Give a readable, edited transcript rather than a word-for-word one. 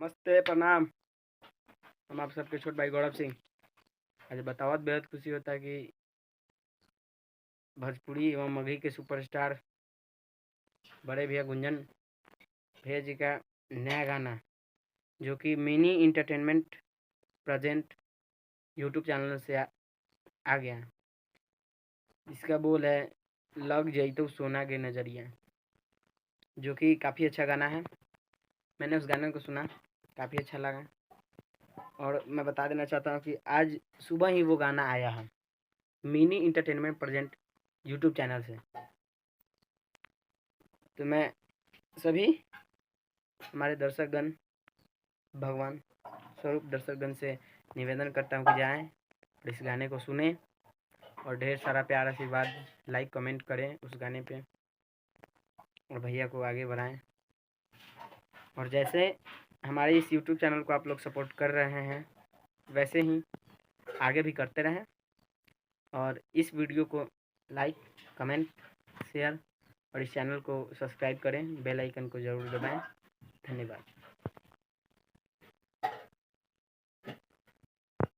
नमस्ते, प्रणाम। हम आप सबके छोट भाई गौरव सिंह। आज बतावत बेहद खुशी होता है कि भोजपुरी एवं मगही के सुपरस्टार बड़े भैया गुंजन भैया जी का नया गाना, जो कि mini entertainment present YouTube channel से आ गया। इसका बोल है लग जइतो सोना के नज़रिया, जो कि काफ़ी अच्छा गाना है। मैंने उस गाने को सुना, काफ़ी अच्छा लगा। और मैं बता देना चाहता हूँ कि आज सुबह ही वो गाना आया है mini entertainment present YouTube channel से। तो मैं सभी हमारे दर्शकगण, भगवान स्वरूप दर्शकगण से निवेदन करता हूँ कि जाएं और इस गाने को सुने और ढेर सारा प्यार आशीर्वाद लाइक कमेंट करें उस गाने पे और भैया को आगे बढ़ाएं। और जैसे हमारे इस यूट्यूब चैनल को आप लोग सपोर्ट कर रहे हैं, वैसे ही आगे भी करते रहें। और इस वीडियो को लाइक, कमेंट, शेयर और इस चैनल को सब्सक्राइब करें। बेल आइकन को ज़रूर दबाएं। धन्यवाद।